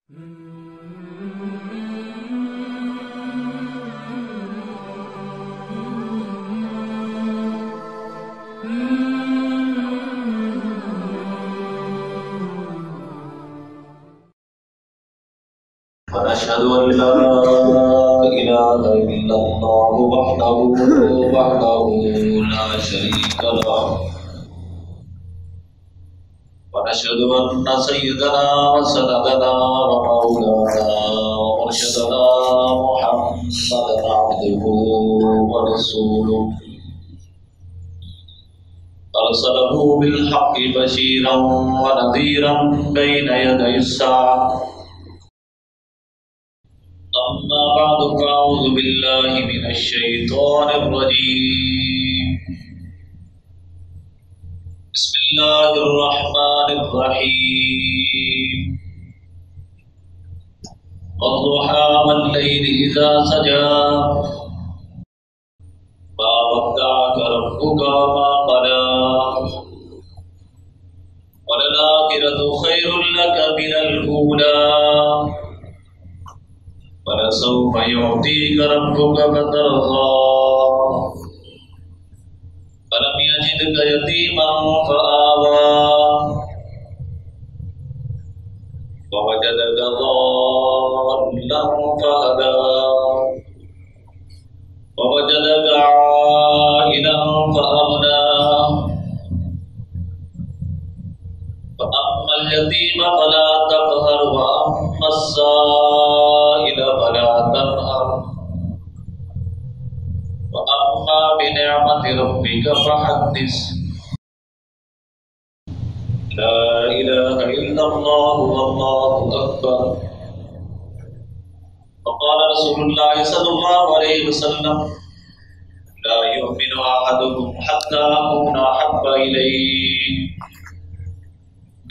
ونشهد أن لا إله إلا الله وحده لا شريك له ونشهد أن سيدنا وسندنا ومولانا ومرشدنا محمدا عبده ورسوله أرسله بالحق بشيرا ونذيرا بين يدي الساعة. أما بعد فأعوذ بالله من الشيطان الرجيم. بسم الله الرحمن الرحيم. والضحى والليل إذا سجى ما ودعك ربك وما قلى وللآخرة خير لك من الأولى ولسوف يعطيك ربك فترضى ألم يجدك يتيما فآوى ووجدك ضالا فهدى ووجدك عائلا فأغنى فأما اليتيم فلا تقهر وأما السائل فلا تنهر وأما بنعمة ربك فحدث. لا إله إلا الله والله أكبر. وقال رسول الله صلى الله عليه وسلم لا يؤمن أحدكم حتى أكون أحب إليه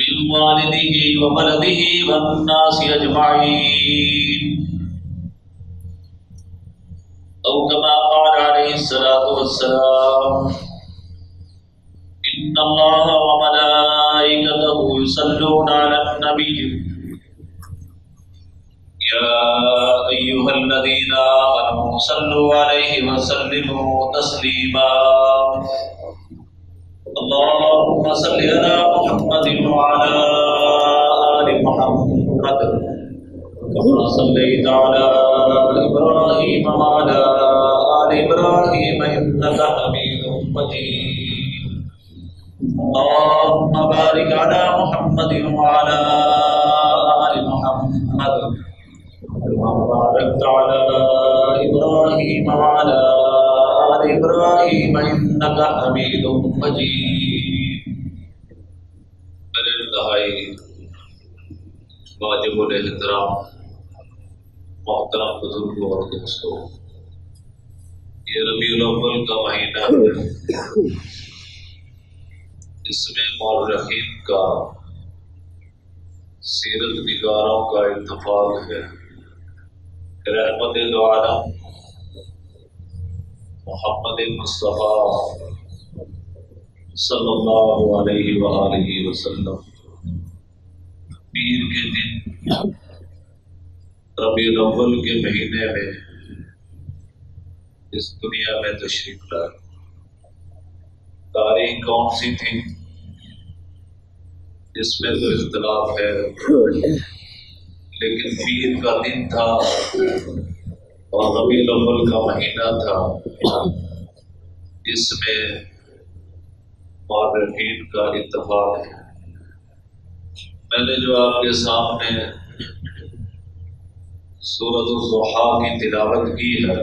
من والده وولده والناس أجمعين أو كما قال عليه الصلاة والسلام إن الله وملائكته يصلون على النبي يا أيها الذين آمنوا صلوا عليه وسلموا تسليما. اللهم صل على محمد وعلى آل محمد كما صليت على إبراهيم وعلى آل إبراهيم إنك حميد مجيد. اللهم بارك على محمد وعلى آل محمد كما باركت على إبراهيم وعلى آل إبراهيم إنك حميد مجيد. میرے انتہائی واجب الاحترام محترم بزرگوں اور دوستوں، یہ ربیع الاول کا مہینہ ہے، اس میں مورخین کا، سیرت نگاروں کا اتفاق ہے کہ رحمت دو عالم محمد مصطفیٰ صلی اللہ علیہ وآلہ وسلم پیر کے دن ربیع الاول کے مہینے میں اس دنیا میں تشریف لائے۔ تاریخ کون سی تھی اس میں تو اختلاف ہے، لیکن پیر کا دن تھا اور ربیع الاول کا مہینہ تھا، اس میں مورخین کا اتفاق ہے۔ میں نے جو آپ کے سامنے سورۃ الضحیٰ کی تلاوت کی ہے،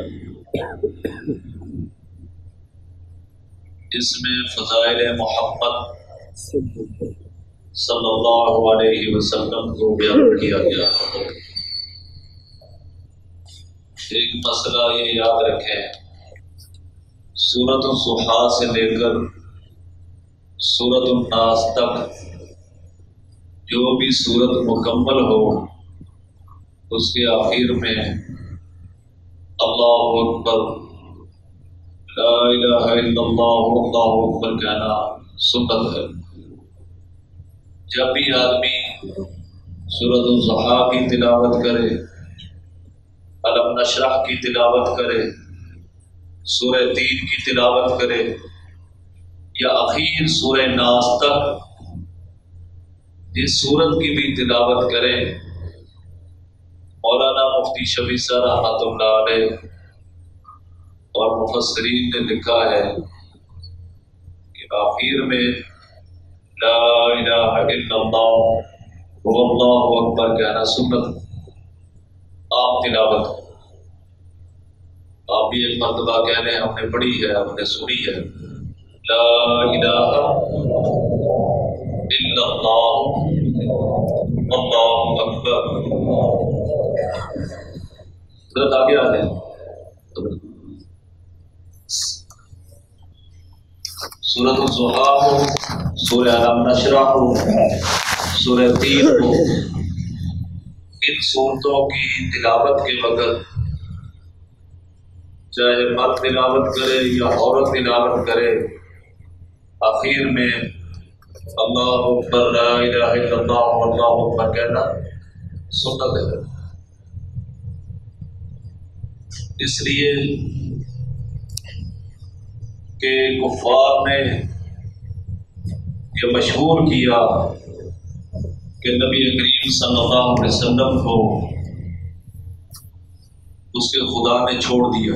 اس میں فضائل محمد صلی اللہ علیہ وسلم کو بیان کیا گیا۔ ایک مسئلہ یہ یاد رکھیں، سورۃ الضحیٰ سے لے کر سورۃ الناس تک جو بھی سورت مکمل ہو، اس کے آخر میں اللہ اکبر، لا الہ الا اللہ، اللہ اکبر کہنا سنت ہے۔ جب بھی آدمی سورۃ الضحیٰ کی تلاوت کرے، علم نشرح کی تلاوت کرے، سورہ تین کی تلاوت کرے، یا اخیر سورہ ناس تک جس سورت کی بھی تلاوت کرے، مولانا مفتی شفیع صاحب رحمۃ اللہ علیہ اور مفسرین نے لکھا ہے کہ آخر میں لا الہ الا اللہ واللہ اکبر کہنا سنت، آپ تلاوت آپ بھی ایک مرتبہ کہہ لیں، ہم نے پڑھی ہے، ہم نے سنی ہے، لا الہ الا اللہ واللہ اکبر۔ حضرت آگے آ جائیں، سورۃ الضحیٰ ہو، سورہ علم نشرح ہو، سورہ تین ہو، ان صورتوں کی تلاوت کے وقت چاہے مرد تلاوت کرے یا عورت تلاوت کرے، آخر میں اللہ اکبر لا الہ الا اللہ واللہ اکبر کہنا سنت ہے۔ اس لیے کہ کفار نے یہ مشہور کیا کہ نبی کریم صلی اللہ علیہ وسلم کو اس کے خدا نے چھوڑ دیا،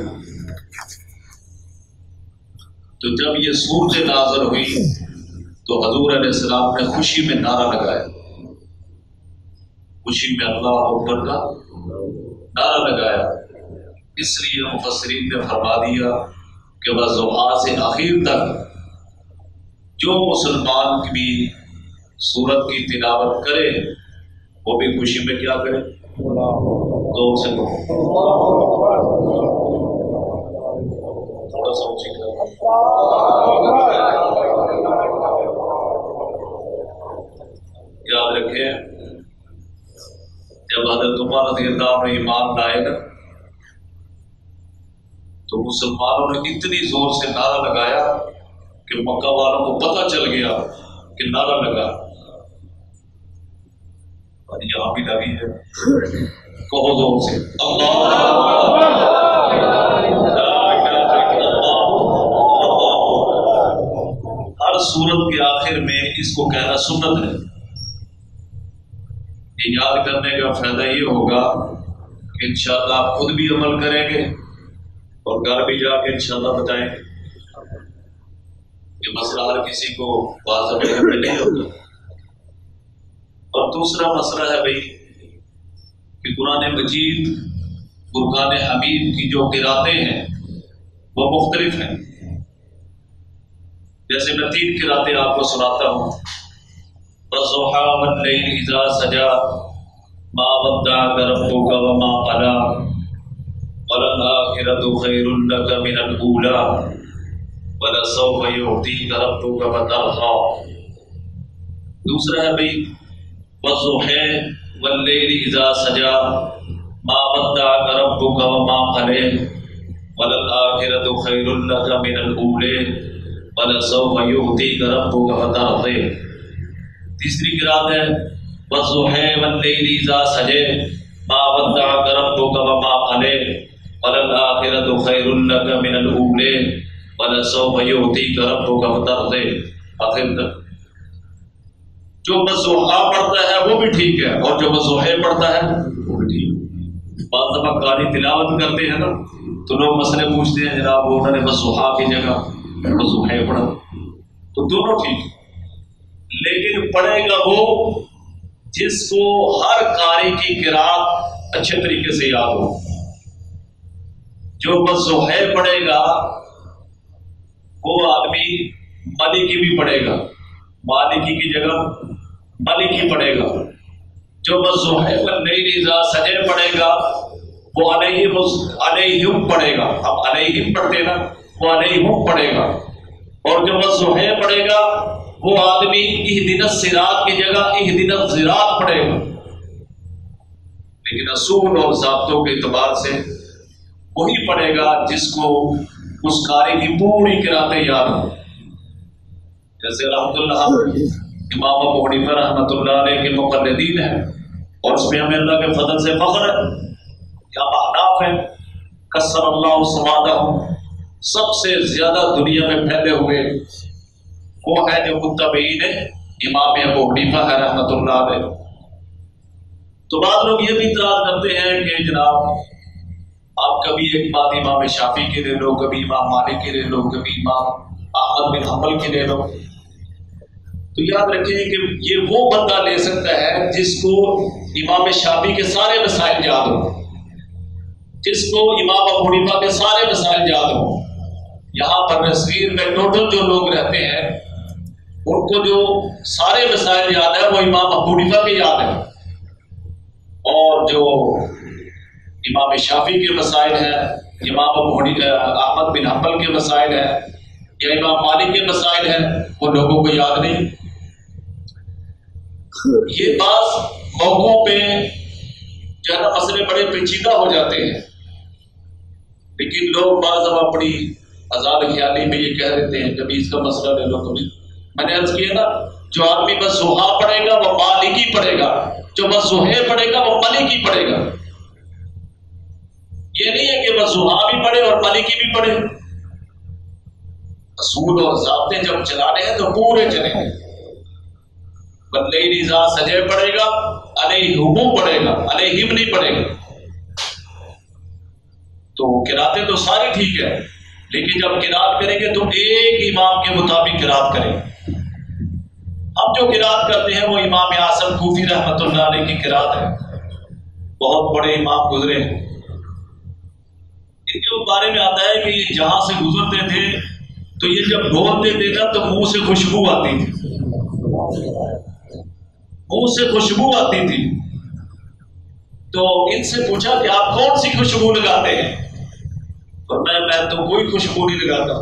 تو جب یہ صورت نازل ہوئی تو حضور علیہ السلام نے خوشی میں نعرہ لگایا، خوشی میں اللہ اکبر کا نعرہ لگایا۔ اس لیے مفسرین نے فرما دیا کہ والضحیٰ سے آخر تک جو مسلمان کی بھی سورت کی تلاوت کرے وہ بھی خوشی میں کیا کرے، زور سے تھوڑا سا اونچی کرے۔ یاد رکھیں جب حضرت عمر رضی اللہ عنہ ایمان لائے نا تو مسلمانوں نے اتنی زور سے نعرہ لگایا کہ مکہ والوں کو پتہ چل گیا کہ نعرہ لگا، اور یہاں بھی لگی ہے، کہو زور سے ہر سورت کے آخر میں اس کو کہنا سنت ہے۔ یہ یاد کرنے کا فائدہ یہ ہوگا کہ انشاءاللہ آپ خود بھی عمل کریں گے اور گھر بھی جا کے انشاءاللہ بتائیں گے۔ یہ مسئلہ ہر کسی کو واضح میں نہیں ہوتا۔ اور دوسرا مسئلہ ہے بھائی کہ قرآن مجید فرقان حمید کی جو قراتیں ہیں وہ مختلف ہیں۔ جیسے میں 3 قراتیں آپ کو سناتا ہوں، والضحیٰ واللیل اذا سجا ما ودعک ربک وما قلی وللآخرۃ خیر لک من الاولی ولسوف یعطیک ربک فترضی۔ دوسرا ہے بھائی والضحیٰ واللیل اذا سجا ما ودعک ربک وما قلی وللآخرۃ خیر لک من الاولی ولسوف یعطیک ربک فترضی۔ تیسری قرات ہے والضحیٰ واللیل اذا سجا ما ودعک ربک وما قلی وللآخرۃ خیر لک من الاولی ولسوف یعطیک ربک فترضی۔ آخر تک جو والضحیٰ پڑھتا ہے وہ بھی ٹھیک ہے اور جو والضحیٰ پڑھتا ہے وہ بھی ٹھیک ہے۔ بعض دفعہ قاری تلاوت کرتے ہیں نا تو لوگ مسئلے پوچھتے ہیں جناب انہوں نے والضحیٰ کی جگہ والضحیٰ پڑھا، تو دونوں ٹھیک ہے، لیکن پڑھے گا وہ جس کو ہر قاری کی قرات اچھے طریقے سے یاد ہو۔ جو والضحیٰ پڑھے گا وہ آدمی مالکی بھی پڑھے گا، مالکی کی جگہ مالکی پڑھے گا۔ جو والضحیٰ واللیل اذا سجا پڑھے گا وہ علیہم پڑھے گا، اب علیہم پڑھتے نا، وہ علیہم پڑھے گا۔ اور جو والضحیٰ پڑھے گا وہ آدمی اہدنا الصراط کی جگہ اہدنا الصراط پڑھے گا، لیکن اصول اور ضابطوں کے اعتبار سے وہی پڑھے گا جس کو اس قاری کی پوری قراتیں یاد ہوں۔ جیسے رحمۃ اللہ امام ابو حنیفہ رحمۃ اللہ علیہ کے مقلدین ہیں، اور اس میں ہمیں اللہ کے فضل سے فخر ہے. یا احناف ہے کثر اللہ سوادہم، سب سے زیادہ دنیا میں پھیلے ہوئے وہ ہے جو متبعین امام ابو حنیفہ ہے رحمۃ اللہ علیہ. تو بعض لوگ یہ بھی اعتراض کرتے ہیں کہ جناب آپ کبھی ایک بات امام شافعی کی لے لو، کبھی امام مالک کی لے لو، کبھی امام احمد بن حنبل کی لے لو. تو یاد رکھیں کہ یہ وہ بندہ لے سکتا ہے جس کو امام شافعی کے سارے مسائل یاد ہوں، جس کو امام ابو حنیفہ کے سارے مسائل یاد ہوں. یہاں پر صغیر میں ٹوٹل جو لوگ رہتے ہیں ان کو جو سارے مسائل یاد ہے وہ امام ابو حنیفہ کے یاد ہیں، اور جو امام شافعی کے مسائل ہیں، امام ابو حنیفہ احمد بن حنبل کے مسائل ہیں یا امام مالک کے مسائل ہیں، وہ لوگوں کو یاد نہیں. یہ بعض موقعوں پہ جو ہے نا مسئلے بڑے پیچیدہ ہو جاتے ہیں، لیکن لوگ بعض اب اپنی آزاد خیالی میں یہ کہہ دیتے ہیں کبھی اس کا مسئلہ لے لو کبھی. میں نے عرض کیا نا جو آدمی بس زحا پڑھے گا وہ مالکی پڑھے گا، جو بس زحے پڑھے گا وہ مالکی پڑھے گا. یہ نہیں ہے کہ بس زحا بھی پڑھے اور مالکی بھی پڑھے. اصول اور ضابطے جب چلانے ہیں تو پورے چلیں گے. بندے رضا سجے پڑھے گا، علیہم پڑھے گا، علیہم نہیں پڑھے گا. تو قراتیں تو ساری ٹھیک ہے، لیکن جب قرات کریں گے تو ایک امام کے مطابق قرات کریں. ہم جو قرات کرتے ہیں وہ امام اعظم کوفی رحمۃ اللہ علیہ کی قرات ہے. بہت بڑے امام گزرے ہیں. ان کے بارے میں آتا ہے کہ یہ جہاں سے گزرتے تھے تو یہ جب بولتے تھے نا تو منہ سے خوشبو آتی تھی، منہ سے خوشبو آتی تھی. تو ان سے پوچھا کہ آپ کون سی خوشبو لگاتے ہیں؟ اور میں تو کوئی خوشبو نہیں لگاتا.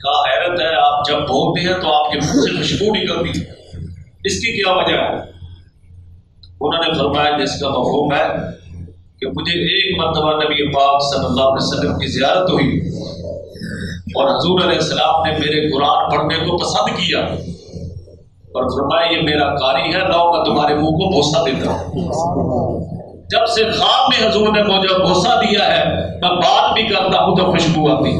کہا حیرت ہے، آپ جب بولتے ہیں تو آپ کے منہ سے خوشبو نکلتی ہے، اس کی کیا وجہ ہے؟ انہوں نے فرمایا جس کا مفہوم ہے کہ مجھے ایک مرتبہ نبی پاک صلی اللہ علیہ وسلم کی زیارت ہوئی اور حضور علیہ السلام نے میرے قرآن پڑھنے کو پسند کیا اور فرمایا یہ میرا قاری ہے، لاؤ میں تمہارے منہ کو بوسہ دیتا ہوں. جب سے خواب میں حضور نے مجھے بوسہ دیا ہے میں بات بھی کرتا ہوں تو خوشبو آتی.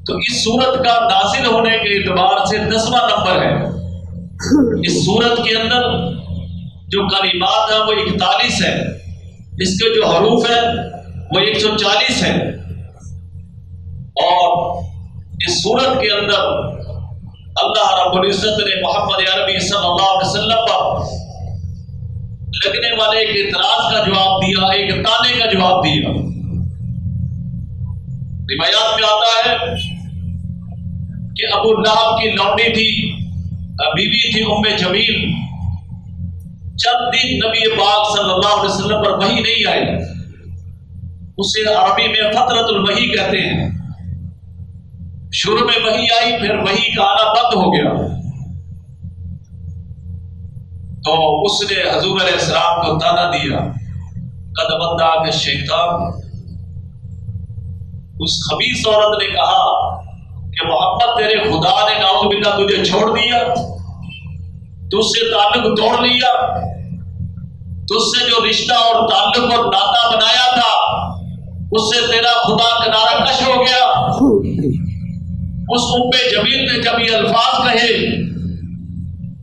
تو اس سورت کا نازل ہونے کے اعتبار سے 10واں نمبر ہے. اس سورت کے اندر جو کلمات ہیں وہ 41 ہے، اس کے جو حروف ہیں وہ 140 ہیں، اور اس سورت کے اندر اللہ رب العزت نے محمد عربی صلی اللہ علیہ وسلم پر لگنے والے ایک اعتراض کا جواب دیا، ایک تانے کا جواب دیا. روایات میں آتا ہے کہ ابو لہب کی لونڈی تھی، بیوی تھی ام جمیل. چند دن نبی پاک صلی اللہ علیہ وسلم پر وحی نہیں آئی، اسے عربی میں فترۃ الوحی کہتے ہیں. شروع میں وحی آئی، پھر وحی کا آنا بند ہو گیا. تو اس نے حضور علیہ السلام کو تانا دیا، قد بدعک الشیطان. اس خبیث عورت نے کہا کہ محمد تیرے خدا نے نعوذ باللہ تجھے چھوڑ دیا، تجھ سے تعلق توڑ لیا، تجھ سے جو رشتہ اور تعلق اور ناطہ بنایا تھا اس سے تیرا خدا کنارہ کش ہو گیا. اس ام جمیل نے جب یہ الفاظ کہے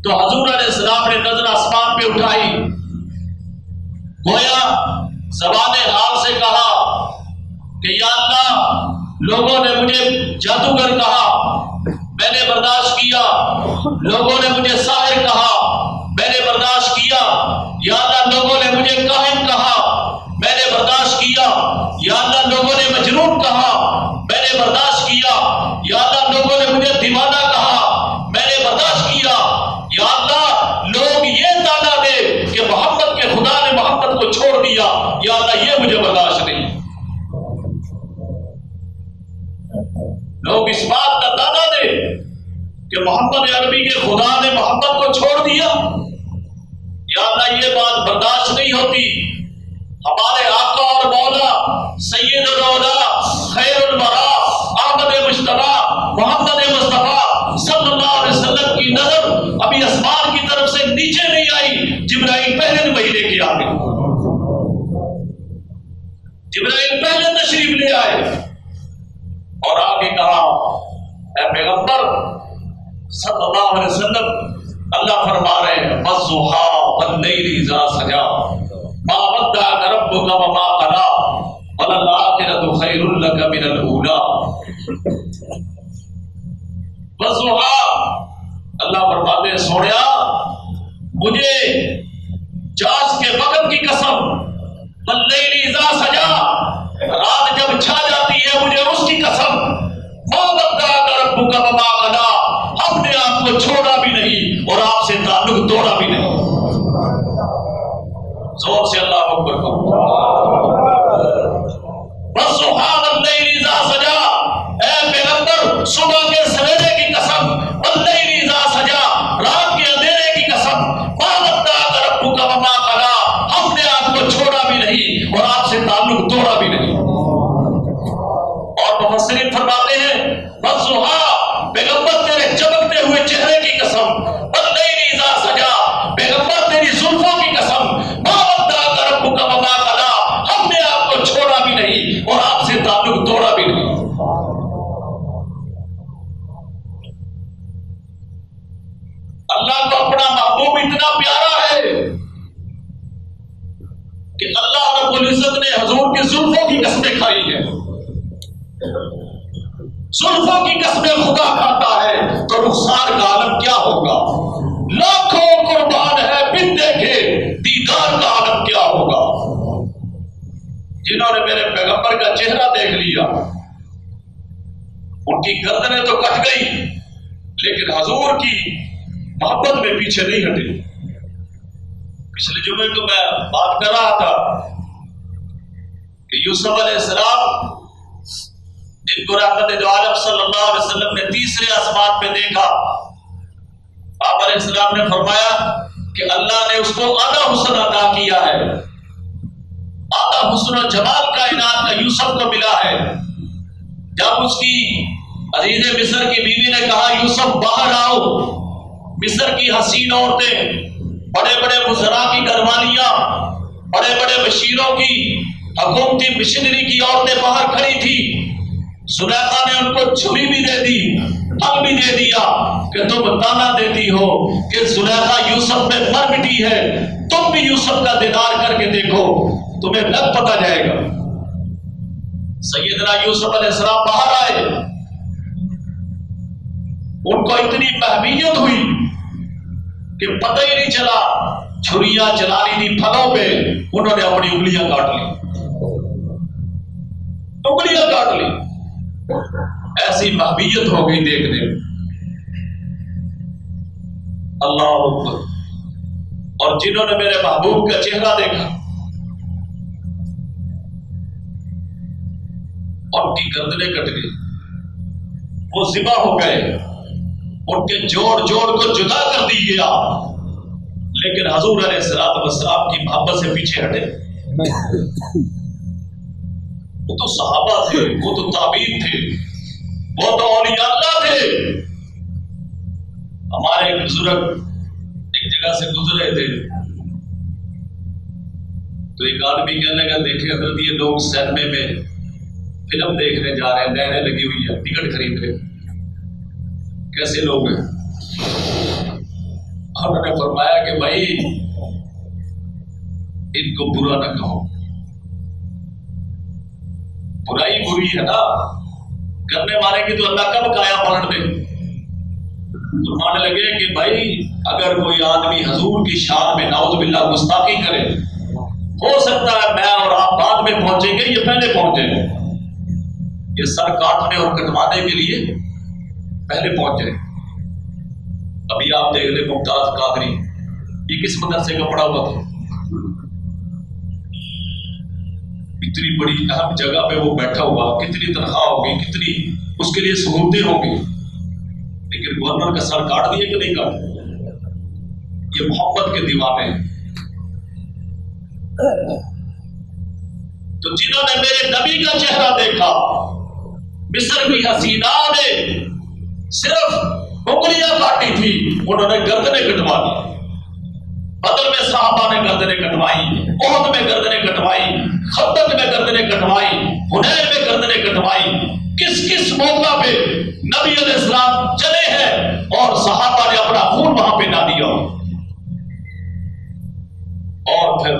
تو حضور علیہ السلام نے نظر آسمان پہ اٹھائی، گویا زبان حال سے کہا کہ یا اللہ لوگوں نے مجھے جادوگر کہا، میں نے برداشت کیا. لوگوں نے مجھے ساحر کہا، میں نے برداشت کیا. یا اللہ لوگوں نے مجھے کاہن کہا، میں نے برداشت کیا. یا اللہ لوگوں نے مجنون کہا، میں نے برداشت کیا. یا اللہ لوگوں نے مجھے دیوانہ کہا، میں نے برداشت کیا. یا اللہ لوگ یہ تانا دے کہ محمد کے خدا نے محمد کو چھوڑ دیا، یا اللہ یہ مجھے برداشت نہیں. لوگ اس بات کا تانا دے کہ محمد عربی کے خدا نے محمد کو چھوڑ دیا، یا اللہ یہ بات برداشت نہیں ہوتی. ہمارے آقا اور مولا سید الاولیاء خیر الورا احمد مجتبی محمد مصطفیٰ صلی اللہ علیہ وسلم کی نظر ابھی آسمان کی طرف سے نیچے نہیں جبرائیل پہلے تشریف لے آئے اور آگے کہا اے پیغمبر صلی اللہ علیہ وسلم، اللہ فرما رہے ہیں والضحیٰ واللیل اذا سجا ما ودعک ربک وما قلی وللآخرۃ خیر لک من الاولی۔ والضحیٰ، اللہ فرماتے ہیں سونیا مجھے چاش کے وقت کی قسم، واللیل اذا سجا، رات جب چھا جاتی ہے مجھے اس کی قسم، ما ودعک ربک وما قلی، ہم نے آپ کو چھوڑا بھی نہیں اور آپ سے تعلق توڑا بھی نہیں۔ زور سے اللہ اکبر کہو۔ والضحیٰ واللیل اذا سجا، اے پیغمبر صبح کے سویرے کی قسم، واللیل اذا سجا، رات کے اندھیرے کی قسم، ما ودعک ربک وما قلی، ہم نے آپ کو چھوڑا بھی نہیں اور آپ سے تعلق توڑا بھی نہیں۔ اور مفسرین فرماتے ہیں والضحیٰ، پیغمبر تیرے چمکتے ہوئے چہرے کی قسم، واللیل اذا سجا، پیغمبر تیری زلفوں کی قسم، ما ودعک ربک وما قلی، ہم نے آپ کو چھوڑا بھی نہیں اور آپ سے تعلق توڑا بھی نہیں۔ اللہ کو اپنا محبوب اتنا پیارا ہے کہ اللہ رب العزت نے حضور کی زلفوں کی قسمیں کھائی ہیں۔ زلفوں کی قسمیں خدا کھاتا ہے تو رخسار کا عالم کیا ہوگا؟ لاکھوں قربان ہے بن دیکھے دیدار کا عالم کیا ہوگا؟ جنہوں نے میرے پیغمبر کا چہرہ دیکھ لیا ان کی گردنیں تو کٹ گئی لیکن حضور کی محبت میں پیچھے نہیں ہٹے۔ پچھلے جمعے کو میں بات کر رہا تھا کہ یوسف علیہ السلام جن کو رحمت دو عالم صلی اللہ علیہ وسلم نے تیسرے آسمان پہ دیکھا، آپ علیہ السلام نے فرمایا کہ اللہ نے اس کو آدھا حسن عطا کیا ہے، آدھا حسن و جمال کائنات کا یوسف کو ملا ہے۔ جب اس کی عزیز مصر کی بیوی نے کہا یوسف باہر آؤ، مصر کی حسین عورتیں، بڑے بڑے وزراء کی گھروالیاں، بڑے بڑے بشیروں کی، حکومتی مشنری کی عورتیں باہر کھڑی تھی۔ زلیخا نے ان کو چھری بھی دے دی، پھل بھی دے دیا کہ تم تانا دیتی ہو کہ زلیخا یوسف میں مر مٹی ہے، تم بھی یوسف کا دیدار کر کے دیکھو تمہیں لگ پتا جائے گا۔ سیدنا یوسف علیہ السلام باہر آئے، ان کو اتنی محبیت ہوئی کہ پتہ ہی نہیں چلا، چھریاں چلانی تھی پھلوں پہ، انہوں نے اپنی انگلیاں کاٹ لی، انگلیاں کاٹ لی، ایسی محبیت ہو گئی دیکھنے میں۔ اللہ اکبر۔ اور جنہوں نے میرے محبوب کا چہرہ دیکھا ان کی گردنیں کٹ گئی، وہ ذبح ہو گئے، ان کے جوڑ جوڑ کو جدا کر دی گیا، لیکن حضور علیہ السلام کی محبت سے پیچھے ہٹے۔ وہ تو صحابہ تھے، وہ تو تابعین تھے، وہ تو اولیاء اللہ تھے۔ ہمارے ایک بزرگ ایک جگہ سے گزرے تھے تو ایک آدمی کہنے لگا دیکھیں حضرت یہ لوگ سینما میں فلم دیکھنے جا رہے ہیں، لائنیں لگی ہوئی ہیں، ٹکٹ خرید رہے، کیسے لوگ ہیں؟ انہوں نے فرمایا کہ بھائی ان کو برا نہ کہو، برائی بری ہے نا، کرنے والے کی تو اللہ کب کایا پلٹ دے۔ فرمانے لگے کہ بھائی اگر کوئی آدمی حضور کی شان میں نعوذ باللہ گستاخی کرے، ہو سکتا ہے میں اور آپ بعد میں پہنچیں گے، یہ پہلے پہنچے گے، یہ سر کاٹنے اور کٹوانے کے لیے پہلے پہنچ جائے۔ ابھی آپ دیکھ لیں ممتاز قادری، یہ کس مدرسے کا پڑا ہوا تھا، اتنی بڑی اہم جگہ پہ وہ بیٹھا ہوا، کتنی تنخواہ ہوگی، کتنی اس کے لیے سہولتیں ہوں گی، لیکن گورنر کا سر کاٹ دیا کہ نہیں کاٹ؟ یہ محبت کے دیوانے ہیں۔ تو جنہوں نے میرے نبی کا چہرہ دیکھا، مصر کی حسینہ نے صرف انگلیاں کاٹی تھی، انہوں نے گردنیں کٹوا دی۔ بدر میں صحابہ نے گردنیں کٹوائی، احد میں گردنیں کٹوائی، خندق میں گردنیں کٹوائی، حنین میں گردنیں کٹوائی، کس کس موقع پہ نبی علیہ السلام چلے ہیں اور صحابہ نے اپنا خون وہاں پہ نہ دیا. اور پھر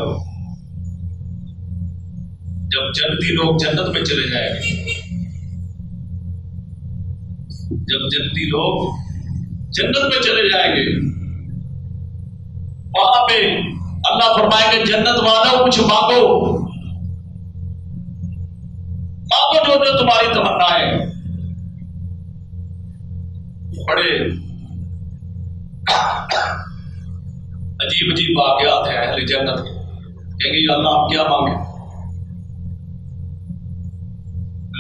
جب جنتی لوگ جنت میں چلے جائیں گے، جب جنتی لوگ جنت میں چلے جائیں گے، وہاں پہ اللہ فرمائے گا جنت والوں کچھ مانگو، مانگو جو تمہاری تمنا ہے. بڑے عجیب عجیب واقعات ہیں اہل جنت کے. کہیں گے یا اللہ آپ کیا مانگے؟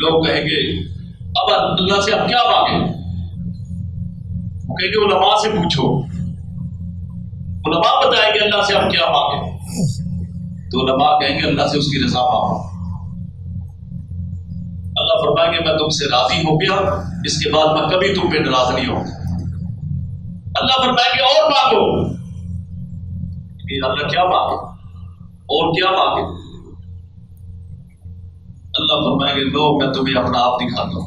لوگ کہیں گے اب اللہ سے آپ کیا مانگے؟ وہ کہیں گے علماء سے پوچھو، علماء بتائیں گے اللہ سے آپ کیا مانگے. تو علماء کہیں گے اللہ سے اس کی رضا مانگو. اللہ فرمائیں گے میں تم سے راضی ہو گیا، اس کے بعد میں کبھی تم پہ ناراض نہیں ہوں. اللہ فرمائیں گے اور مانگو. اللہ کیا مانگے اور کیا مانگے؟ اللہ فرمائیں گے لو میں تمہیں اپنا آپ دکھاتا ہوں.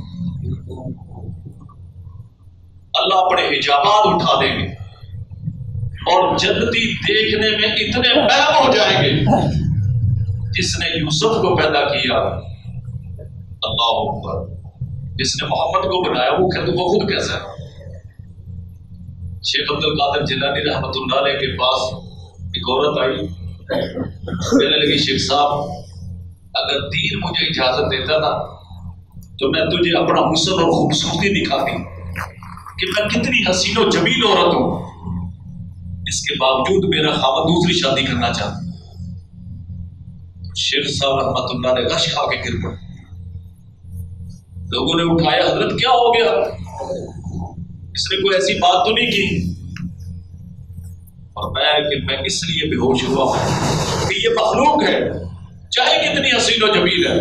اللہ اپنے حجابات اٹھا دیں گے اور جنتی دیکھنے میں اتنے بہم ہو جائیں گے. جس نے یوسف کو پیدا کیا، اللہ اکبر، جس نے محمد کو بنایا وہ خود کیسا ہے؟ شیخ عبد القادر جیلانی رحمۃ اللہ علیہ کے پاس ایک عورت آئی، کہنے لگی شیخ صاحب اگر دین مجھے اجازت دیتا نا تو میں تجھے اپنا حسن اور خوبصورتی دکھاتی کہ میں کتنی حسین و جمیل عورت ہوں، اس کے باوجود میرا خاوند دوسری شادی کرنا چاہتا. شیخ صاحب رحمۃ اللہ نے غش کھا کے گر پڑے. لوگوں نے اٹھایا حضرت کیا ہو گیا؟ اس نے کوئی ایسی بات تو نہیں کی؟ اور میں اس لیے بے ہوش ہوا کہ یہ مخلوق ہے، چاہے کتنی حسین و جمیل ہے،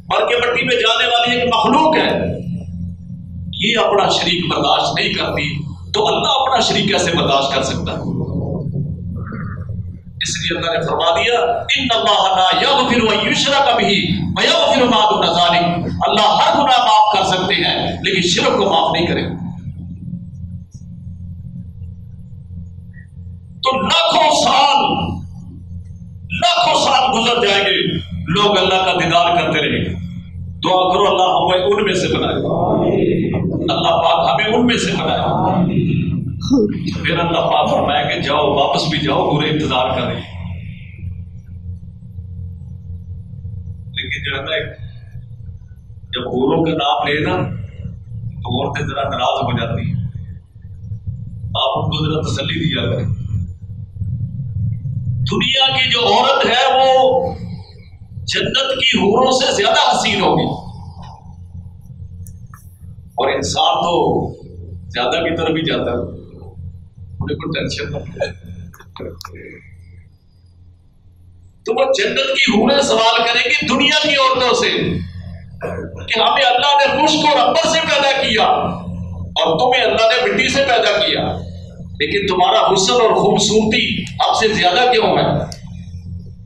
مر کے مٹی میں جانے والی ایک مخلوق ہے، یہ اپنا شریک برداشت نہیں کرتی تو اللہ اپنا شریک کیسے برداشت کر سکتا ہے؟ اس لیے اللہ نے فرما دیا ان اللہ لا یغفر ان یشرک بہ ویغفر ما دون ذلک. اللہ ہر گناہ معاف کر سکتے ہیں لیکن شرک کو معاف نہیں کرے. تو لاکھوں سال گزر جائیں گے، لوگ اللہ کا دیدار کرتے رہیں گے. دعا کرو اللہ ہمیں ان میں سے بنائے، اللہ پاک ہمیں ان میں سے بنائے. پھر اللہ پاک فرمائے کہ جاؤ واپس بھی جاؤ، پورے انتظار کر رہے ہیں. لیکن جو ہے نا جب حوروں کا نام لے نا تو عورتیں ذرا ناراض ہو جاتی ہیں. آپ ان کو ذرا تسلی دیا کریں. دنیا کی جو عورت ہے وہ جنت کی حوروں سے زیادہ حسین ہوگی، اور انسان تو زیادہ کی طرف ہی جاتا ہے، انہیں کوئی ٹینشن نہیں. تو وہ جنت کی حوریں سوال کریں گی دنیا کی عورتوں سے کہ ہمیں اللہ نے مشک اور عنبر سے پیدا کیا اور تمہیں اللہ نے مٹی سے پیدا کیا، لیکن تمہارا حسن اور خوبصورتی اب سے زیادہ کیوں ہے؟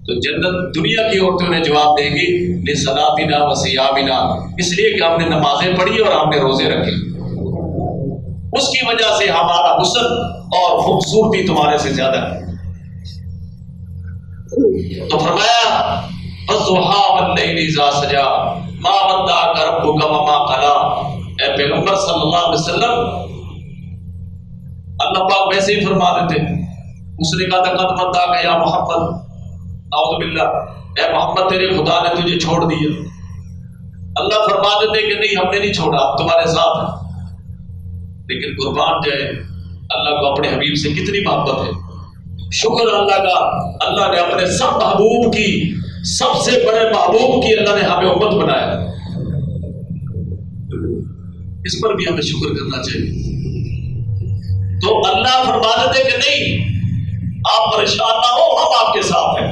تو جنت دنیا کی عورتوں نے جواب دیں گی لصلاتنا وصیامنا، اس لیے کہ ہم نے نمازیں پڑھی اور ہم نے روزے رکھے، اس کی وجہ سے ہمارا حسن اور خوبصورتی تمہارے سے زیادہ ہے. تو فرمایا والضحى واللیل اذا سجى ما ودعك ربك وما قلى. اے پیغمبر صلی اللہ علیہ وسلم، اللہ پاک ویسے ہی فرما دیتے. اس نے کہا تھا قد ودعك یا محمد، اعوذ باللہ، اے محمد تیرے خدا نے تجھے چھوڑ دیا. اللہ فرما دیتے کہ نہیں ہم نے نہیں چھوڑا، ہم تمہارے ساتھ ہیں. لیکن قربان جائے اللہ کو اپنے حبیب سے کتنی محبت ہے. شکر اللہ کا، اللہ نے اپنے سب محبوب کی، سب سے بڑے محبوب کی اللہ نے ہمیں امت بنایا. اس پر بھی ہمیں شکر کرنا چاہیے. تو اللہ فرما دیتے کہ نہیں آپ پریشان نہ ہو، ہم آپ کے ساتھ ہیں.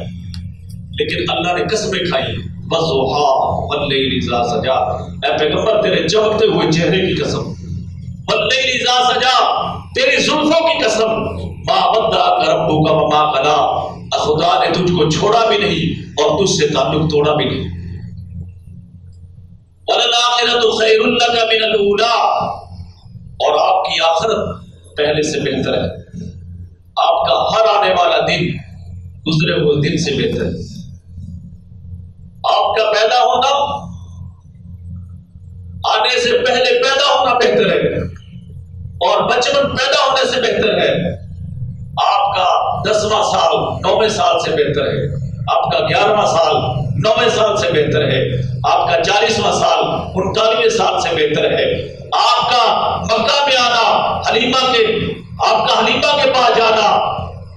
لیکن اللہ نے قسمیں کھائی والضحى واللیل اذا سجى. اے پیغمبر تیرے چمکتے ہوئے چہرے کی قسم، واللیل اذا سجى تیری زلفوں کی قسم، ما ودعك ربك وما قلى، خدا نے تجھ کو چھوڑا بھی نہیں اور تجھ سے تعلق توڑا بھی نہیں. وَلَلْآخِرَةُ خَيْرٌ لَكَ مِنَ الْأُولَىٰ، اور آپ کی آخرت پہلے سے بہتر ہے، آپ کا ہر آنے والا دن گزرے ہوئے دن سے بہتر ہے۔ آپ کا پیدا ہونا آنے سے پہلے پیدا ہونا بہتر ہے، اور بچپن پیدا ہونے سے بہتر ہے۔ آپ کا 10واں سال 9ویں سال سے بہتر ہے، آپ کا 11واں سال 9ویں سال سے بہتر ہے، آپ کا 40واں سال 39ویں سال سے بہتر ہے۔ آپ کا مکہ میں آنا، آپ کا حلیمہ کے پاس جانا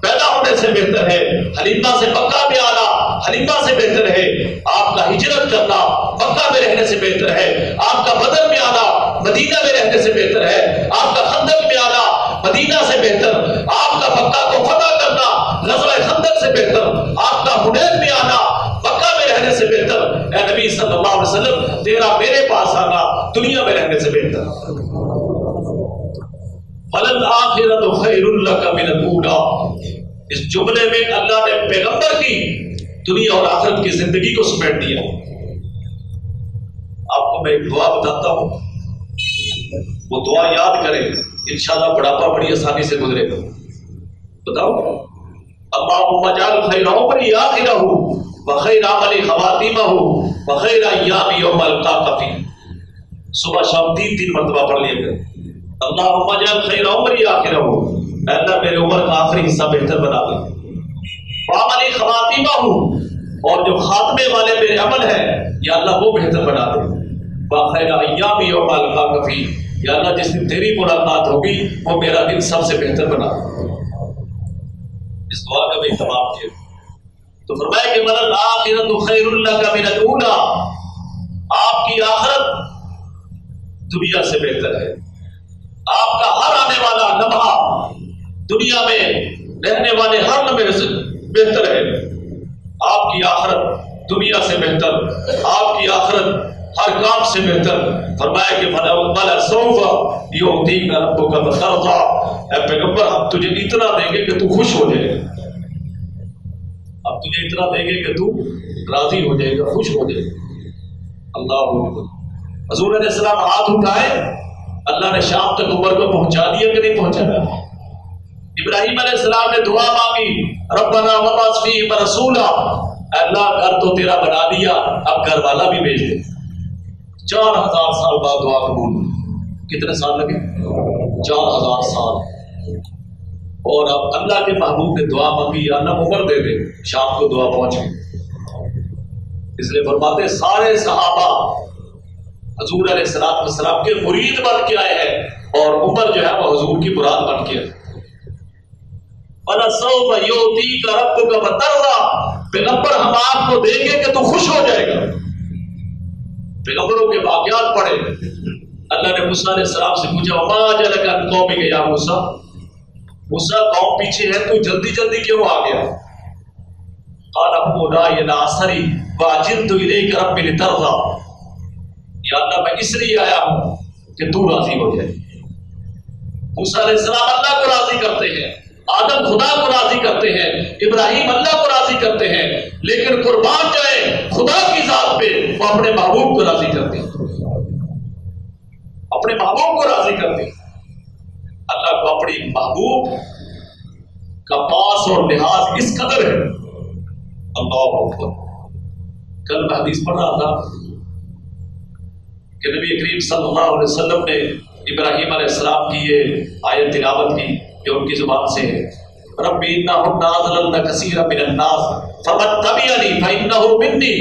پیدا ہونے سے بہتر ہے، حلیمہ سے مکہ میں آنا حلیمہ سے بہتر ہے۔ آپ کا ہجرت کرنا مکہ میں رہنے سے بہتر ہے، آپ کا بدر میں آنا مدینہ میں رہنے سے بہتر ہے، آپ کا خندق میں آنا مدینہ سے بہتر، آپ کا مکہ کو فتح کرنا غزوہ خندق سے بہتر، آپ کا حنین میں آنا مکہ میں رہنے سے بہتر۔ اے نبی صلی اللہ علیہ وسلم، تیرا میرے پاس آنا دنیا میں رہنے سے بہتر۔ وَلَلْآخِرَةُ خَيْرٌ لَكَ مِنَ الْأُولَىٰ، اس جملے میں اللہ نے پیغمبر کی دنیا اور آخرت کی زندگی کو سمیٹ دیا۔ آپ کو میں ایک دعا بتاتا ہوں، وہ دعا یاد کریں، انشاءاللہ بڑھاپا بڑی آسانی سے گزرے گا۔ بتاؤ، اللہم اجعل خیر عمری آخرہ وخیر عملی خواتیمہ وخیر ایام یوم القاک فیہ۔ صبح شام 3 مرتبہ پڑھ لیا کریں، اللہم اجعل خیر عمری آخرہ، اے اللہ میرے عمر کا آخری حصہ بہتر بنا دے، وعملی خواتیمہ، اور جو خاتمے والے میرے عمل ہیں یا اللہ وہ بہتر بنا دے، وخیر ایام یوم القاک فیہ، یا اللہ جس دن تیری ملاقات ہوگی وہ میرا دن سب سے بہتر بنا دے۔ اس دعا کا بھی اہتمام کیا تو فرمایا کہ وَلَلْآخِرَةُ خَيْرٌ لَكَ مِنَ الْأُولَىٰ، آپ کی آخرت دنیا سے بہتر ہے، آپ کا ہر آنے والا لمحہ دنیا میں رہنے والے ہر لمحے سے بہتر ہے، آپ کی آخرت دنیا سے بہتر، آپ کی آخرت ہر کام سے بہتر۔ فرمایا کہ وَلَسَوْفَ يُعْطِيكَ رَبُّكَ فَتَرْضَىٰ، اے پیغمبر ہم تجھے اتنا دیں گے کہ تو خوش ہو جائے گا، اب تجھے اتنا دیں گے کہ تو راضی ہو جائے گا، خوش ہو جائے گا۔ اللہ اکبر۔ حضور علیہ السلام ہاتھ اٹھائے، اللہ نے شام تک عمر کو پہنچا دیا کہ نہیں پہنچایا؟ ابراہیم علیہ السلام نے دعا مانگی، ربنا وابعث فیہم رسولا، اللہ گھر تو تیرا بنا دیا، اب گھر والا بھی بھیج دے۔ 4000 سال بعد دعا قبول۔ کتنے سال لگے؟ 4000 سال۔ اور اب اللہ کے محبوب نے دعا مانگی، یا اللہ عمر دے دے، شام کو دعا پہنچ گئی۔ اس لیے فرماتے سارے صحابہ حضور علیہ السلام کے مرید بن کے آئے ہیں، اور عمر جو ہے وہ حضور کی مراد بن کے آئے۔ وَلَسَوْفَ يُعْطِيكَ رَبُّكَ فَتَرْضَىٰ، پیغمبر ہم آپ کو دیں گے کہ تو خوش ہو جائے گا۔ پیغمبروں کے واقعات پڑھے، اللہ نے موسیٰ علیہ السلام سے پوچھا وَمَا أَجَلَكَ عَنْ قَوْمِكَ يَا موسیٰ، موسیٰ قوم پیچھے ہے تو جلدی جلدی کیوں آ گیا؟ قَالَ هُمْ أُولَٰئِكَ الْعَصْرِ وَعَجِلْتُ إِلَيْكَ رَبِّ لِتَرْضَىٰ، یا اللہ میں اس لیے آیا ہوں کہ تو راضی ہو جائے۔ موسیٰ علیہ السلام اللہ کو راضی کرتے ہیں، آدم خدا کو راضی کرتے ہیں، ابراہیم اللہ کو راضی کرتے ہیں، لیکن قربان جائے خدا کی ذات پہ وہ اپنے محبوب کو راضی کرتے ہیں، اپنے محبوب کو راضی کرتے ہیں۔ اللہ کو اپنی محبوب کا پاس اور لحاظ اس قدر ہے۔ اللہ اکبر۔ کل میں حدیث پڑھ رہا تھا کہ نبی کریم صلی اللہ علیہ وسلم نے ابراہیم علیہ السلام کی یہ آیت تلاوت کی جو ان کی زبان سے ہے، رب انہم اضللن کثیرا من الناس فمن تبعنی فانہ منی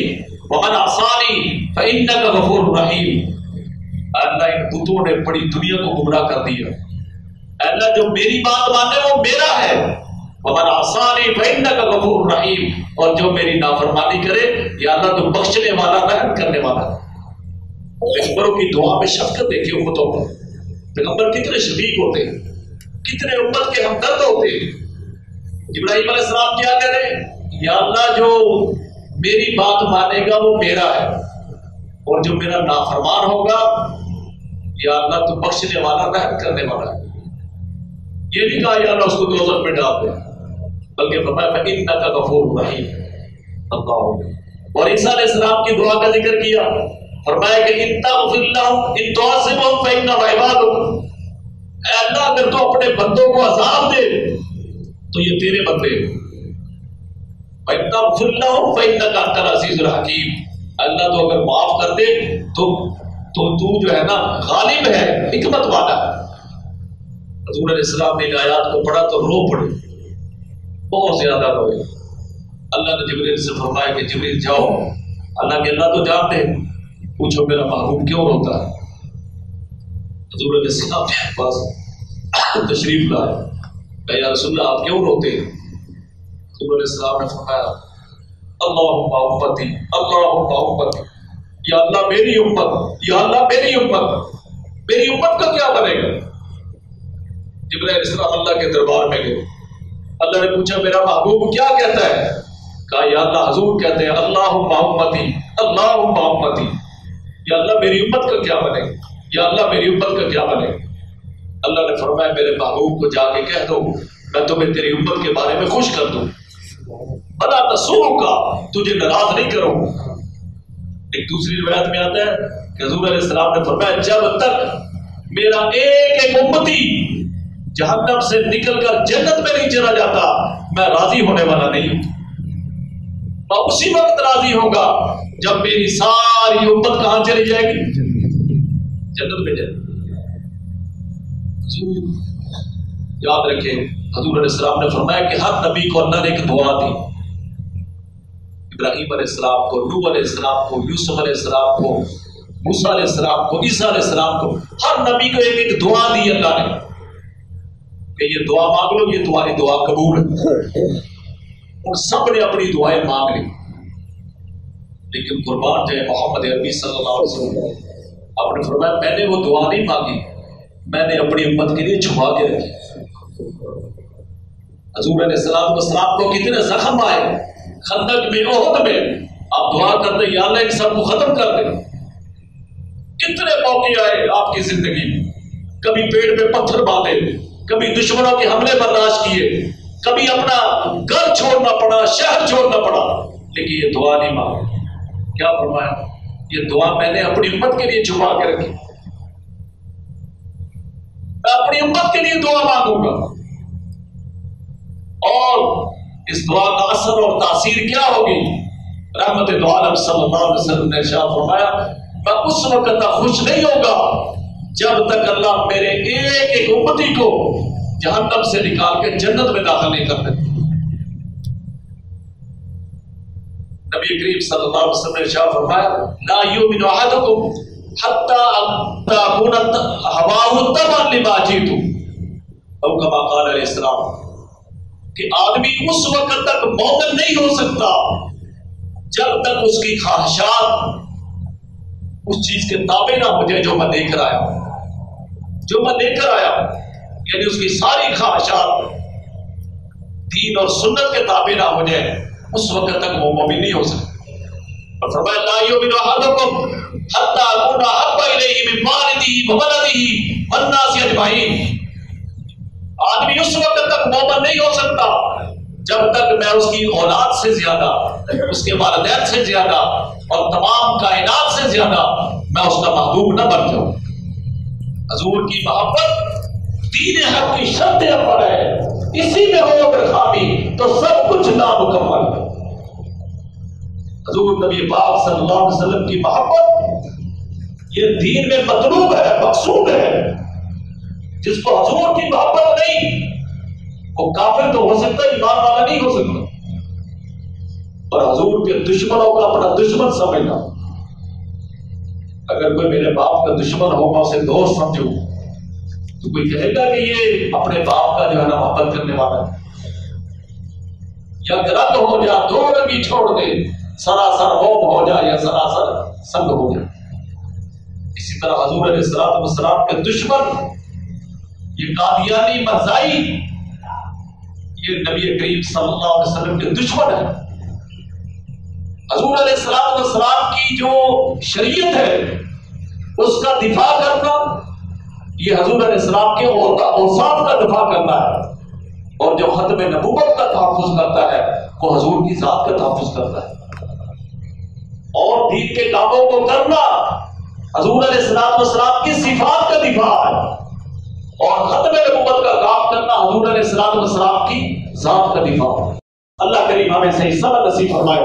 ومن عصانی فانک غفور رحیم۔ اللہ ان بتوں نے بڑی دنیا کو گمراہ کر دیا، اللہ جو میری بات مانے وہ میرا ہے، ومن عصانی فانک غفور رحیم، اور جو میری نافرمانی کرے یا اللہ تو بخشنے والا رحم کرنے والا ہے۔ پیغمبروں کی دعا میں شفقت دیکھیں امتوں پر، پیغمبر کتنے شفیق ہوتے ہیں، کتنے امت کے ہمدرد ہوتے ہیں۔ ابراہیم علیہ السلام کیا کہہ رہے ہیں؟ یا اللہ جو میری بات مانے گا وہ میرا ہے، اور جو میرا نافرمان ہوگا یا اللہ تو بخشنے والا رحم کرنے والا ہے۔ یہ نہیں کہا یا اللہ اس کو دوزخ میں ڈال دے، بلکہ فرمایا فإنک غفور رحیم۔ اللہ، اور عیسیٰ علیہ السلام کی دعا کا ذکر کیا، فرمایا کہ استغفر لهم ان تعذبهم فانهم عبادك، اے اللہ اگر تو اپنے بندوں کو عذاب دے تو یہ تیرے بندے ہیں، استغفر لهم فانك انت العزیز الحکیم، اللہ تو اگر معاف کر دے تو جو ہے نا غالب ہے، حکمت والا ہے۔ حضور علیہ السلام نے آیات کو پڑھا تو رو پڑے، بہت زیادہ روئے۔ اللہ نے جبریل سے فرمایا کہ جبریل جاؤ، اللہ کے اللہ تو جانتے ہیں، پوچھو میرا محبوب کیوں روتا ہے۔ حضور علیہ السلام کے پاس تشریف لائے، کہ یا رسول اللہ آپ کیوں روتے ہیں؟ حضور علیہ السلام نے فرمایا اللہم امتی اللہم امتی، یا اللہ میری امت، یا اللہ میری امت، میری امت کا کیا بنے گا؟ جبرائیل علیہ السلام اللہ کے دربار میں گئے، اللہ نے پوچھا میرا محبوب کیا کہتا ہے؟ کہا یا اللہ حضور کہتے ہیں اللہم امتی اللہم امتی، یا اللہ میری امت کا کیا بنے گا، یا اللہ میری امت کا کیا بنے گا؟ اللہ نے فرمایا میرے محبوب کو جا کے کہہ دو میں تمہیں تیری امت کے بارے میں خوش کر دوں، بلا تسوء کا، تجھے ناراض نہیں کروں۔ ایک دوسری روایت میں آتا ہے کہ حضور علیہ السلام نے فرمایا جب تک میرا ایک ایک امتی جہنم سے نکل کر جنت میں نہیں چلا جاتا میں راضی ہونے والا نہیں ہوں۔ میں اسی وقت راضی ہوں گا جب میری ساری امت کہاں چلی جائے گی؟ جنت میں جائے گی۔ یاد رکھیں حضور علیہ السلام نے فرمایا کہ ہر نبی کو اللہ نے ایک دعا دی، ابراہیم علیہ السلام کو، نوح علیہ السلام کو، یوسف علیہ السلام کو، موسیٰ علیہ السلام کو، عیسیٰ علیہ السلام کو، ہر نبی کو ایک ایک دعا دی اللہ نے کہ یہ دعا مانگ لو، یہ تمہاری دعا قبول ہے۔ ان سب نے اپنی دعائیں مانگ لی، لیکن قربان جائے محمد عربی صلی اللہ علیہ وسلم آپ نے فرمایا میں نے وہ دعا نہیں مانگی، میں نے اپنی امت کے لیے چھپا کے رکھی۔ حضور علیہ السلام کو کتنے زخم آئے خندق میں، احد میں، آپ دعا کرتے یا اللہ ان سب کو ختم کر دے۔ کتنے موقع آئے آپ کی زندگی میں، کبھی پیٹ میں پتھر باندھے، کبھی دشمنوں کے حملے برداشت کیے، کبھی اپنا گھر چھوڑنا پڑا، شہر چھوڑنا پڑا، لیکن یہ دعا نہیں مانگی۔ کیا فرمایا؟ یہ دعا میں نے اپنی امت کے لیے چھپا کے رکھی، میں اپنی امت کے لیے دعا مانگوں گا۔ اور اس دعا کا اثر اور تاثیر کیا ہوگی؟ رحمت دو عالم صلی اللہ علیہ وسلم نے ارشاد فرمایا میں اس وقت تک خوش نہیں ہوگا جب تک اللہ میرے ایک ایک امتی کو جہنم سے نکال کے جنت میں داخل نہیں کر دیتے۔ نبی کریم صلی اللہ علیہ وسلم نے ارشاد فرمایا لا یؤمن احدکم حتی تکون ہواہ تبعا لما جئت، او کما قال علیہ السلام، کہ آدمی اس وقت تک مومن نہیں ہو سکتا جب تک اس کی خواہشات اس چیز کے تابع نہ ہو جائے جو میں لے کر آیا یعنی اس کی ساری خواہشات دین اور سنت کے تابع نہ ہو جائے، اس وقت تک وہ مومن نہیں ہو سکتا۔ اور فرمایا لا یؤمن احدکم حتی اکون احب الیہ من والدہ وولدہ والناس اجمعین، آدمی اس وقت تک مومن نہیں ہو سکتا جب تک میں اس کی اولاد سے زیادہ، اس کے والدین سے زیادہ اور تمام کائنات سے زیادہ میں اس کا محبوب نہ بن جاؤں۔ حضور کی محبت دین حق کی شرط پر ہے، اسی میں ہو اگر خامی تو سب کچھ نامکمل ہے۔ حضور نبی پاک صلی اللہ علیہ وسلم کی محبت یہ دین میں مطلوب ہے، مقصود ہے۔ جس کو حضور کی محبت نہیں وہ کافر تو ہو سکتا ہے، ایمان والا نہیں ہو سکتا۔ اور حضور کے دشمنوں کا اپنا دشمن سمجھنا، اگر کوئی میرے باپ کا دشمن ہو میں اسے دوست سمجھوں تو کوئی کہے گا کہ یہ اپنے باپ کا جو ہے نا محبت کرنے والا ہے، یا رنگ ہو جا دو رنگی چھوڑ دے، سراسر موم ہو جائے یا سراسر سنگ ہو جائے۔ اسی طرح حضور علیہ السلام کے دشمن یہ قادیانی مرزائی یہ نبی کریم صلی اللہ علیہ وسلم کے دشمن ہے۔ حضور علیہ السلام کی جو شریعت ہے اس کا دفاع کرنا یہ حضور علیہ السلام کے اوصاف کا دفاع کرنا ہے، اور جو ختم نبوت کا تحفظ کرتا ہے وہ حضور کی ذات کا تحفظ کرتا ہے۔ اور دین کے کاموں کو کرنا حضور علیہ السلام کی صفات کا دفاع ہے، اور ختم نبوت کا کام کرنا حضور علیہ السلام کی ذات کا دفاع ہے۔ اللہ کریم ہمیں صحیح سبق نصیب فرمائے۔